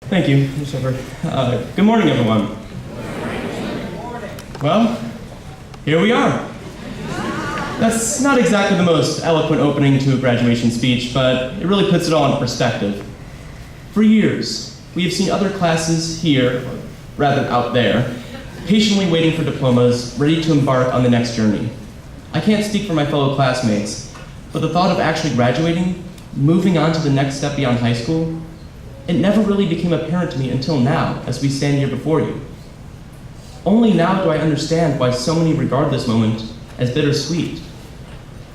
Thank you, Ms. Shepherd. Good morning, everyone. Well, here we are. That's not exactly the most eloquent opening to a graduation speech, but it really puts it all into perspective. For years, we have seen other classes here, or rather out there, patiently waiting for diplomas, ready to embark on the next journey. I can't speak for my fellow classmates, but the thought of actually graduating, moving on to the next step beyond high school, it never really became apparent to me until now, as we stand here before you. Only now do I understand why so many regard this moment as bittersweet.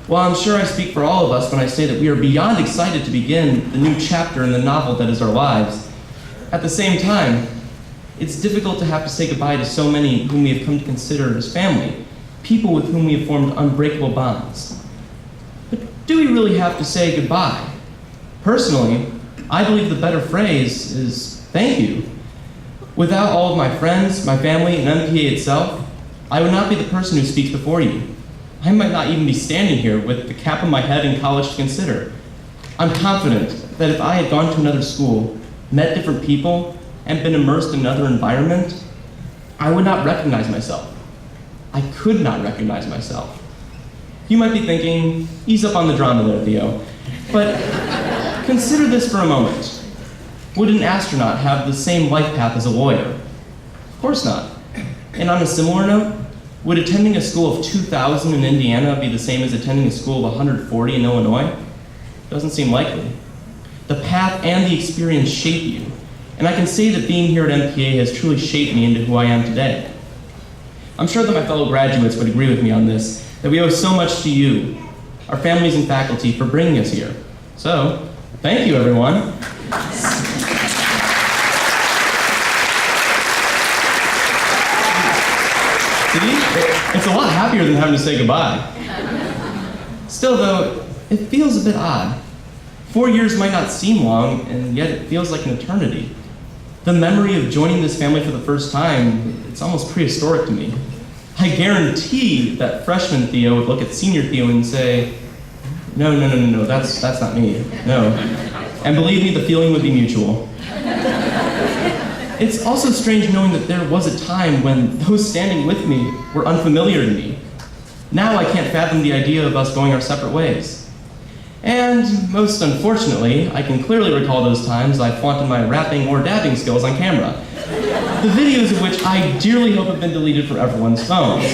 While I'm sure I speak for all of us when I say that we are beyond excited to begin the new chapter in the novel that is our lives, at the same time, it's difficult to have to say goodbye to so many whom we have come to consider as family, people with whom we have formed unbreakable bonds. But do we really have to say goodbye? Personally, I believe the better phrase is thank you. Without all of my friends, my family, and MPA itself, I would not be the person who speaks before you. I might not even be standing here with the cap on my head in college to consider. I'm confident that if I had gone to another school, met different people, and been immersed in another environment, I would not recognize myself. I could not recognize myself. You might be thinking, ease up on the drama there, Theo. But consider this for a moment. Would an astronaut have the same life path as a lawyer? Of course not. And on a similar note, would attending a school of 2,000 in Indiana be the same as attending a school of 140 in Illinois? Doesn't seem likely. The path and the experience shape you, and I can say that being here at MPA has truly shaped me into who I am today. I'm sure that my fellow graduates would agree with me on this, that we owe so much to you, our families and faculty, for bringing us here. So, thank you, everyone. See, it's a lot happier than having to say goodbye. Still, though, it feels a bit odd. 4 years might not seem long, and yet it feels like an eternity. The memory of joining this family for the first time, it's almost prehistoric to me. I guarantee that freshman Theo would look at senior Theo and say, no, that's not me, no. And believe me, the feeling would be mutual. It's also strange knowing that there was a time when those standing with me were unfamiliar to me. Now I can't fathom the idea of us going our separate ways. And most unfortunately, I can clearly recall those times I flaunted my rapping or dabbing skills on camera, the videos of which I dearly hope have been deleted from everyone's phones.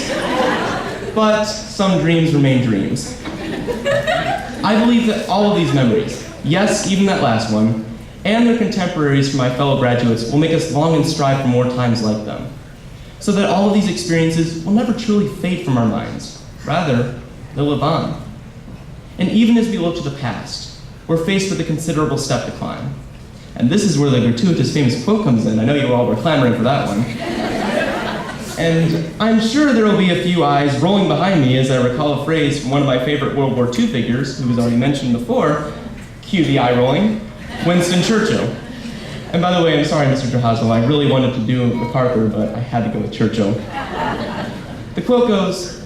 But some dreams remain dreams. I believe that all of these memories, yes, even that last one, and their contemporaries from my fellow graduates will make us long and strive for more times like them, so that all of these experiences will never truly fade from our minds. Rather, they'll live on. And even as we look to the past, we're faced with a considerable step to climb. And this is where the gratuitous famous quote comes in. I know you all were clamoring for that one. And I'm sure there will be a few eyes rolling behind me as I recall a phrase from one of my favorite World War II figures, who was already mentioned before, cue the eye rolling, Winston Churchill. And by the way, I'm sorry, Mr. Drahazal, I really wanted to do MacArthur, but I had to go with Churchill. The quote goes,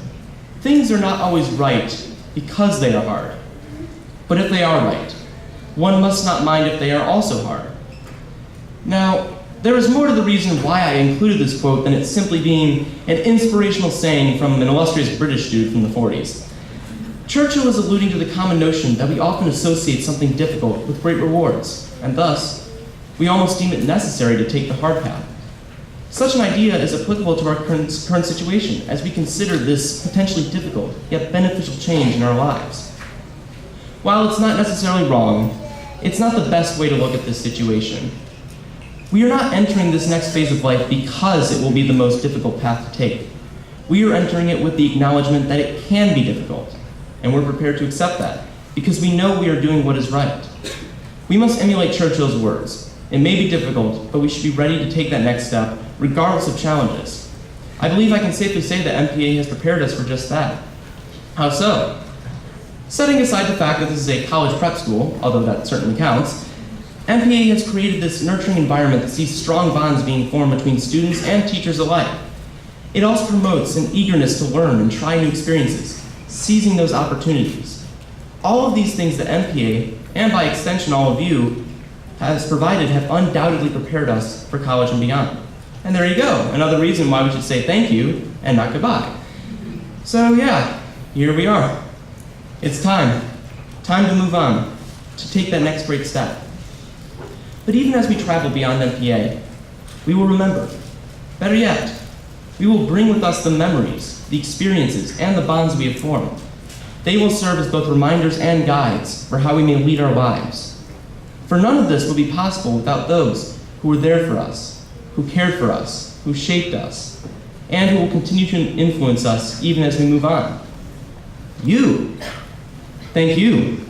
"Things are not always right because they are hard. But if they are right, one must not mind if they are also hard." Now, there is more to the reason why I included this quote than it simply being an inspirational saying from an illustrious British dude from the 40s. Churchill is alluding to the common notion that we often associate something difficult with great rewards, and thus, we almost deem it necessary to take the hard path. Such an idea is applicable to our current situation as we consider this potentially difficult, yet beneficial change in our lives. While it's not necessarily wrong, it's not the best way to look at this situation. We are not entering this next phase of life because it will be the most difficult path to take. We are entering it with the acknowledgement that it can be difficult, and we're prepared to accept that, because we know we are doing what is right. We must emulate Churchill's words. It may be difficult, but we should be ready to take that next step, regardless of challenges. I believe I can safely say that MPA has prepared us for just that. How so? Setting aside the fact that this is a college prep school, although that certainly counts, MPA has created this nurturing environment that sees strong bonds being formed between students and teachers alike. It also promotes an eagerness to learn and try new experiences, seizing those opportunities. All of these things that MPA, and by extension all of you, has provided have undoubtedly prepared us for college and beyond. And there you go, another reason why we should say thank you and not goodbye. So yeah, here we are. It's time to move on, to take that next great step. But even as we travel beyond MPA, we will remember. Better yet, we will bring with us the memories, the experiences, and the bonds we have formed. They will serve as both reminders and guides for how we may lead our lives. For none of this would be possible without those who were there for us, who cared for us, who shaped us, and who will continue to influence us even as we move on. You. Thank you.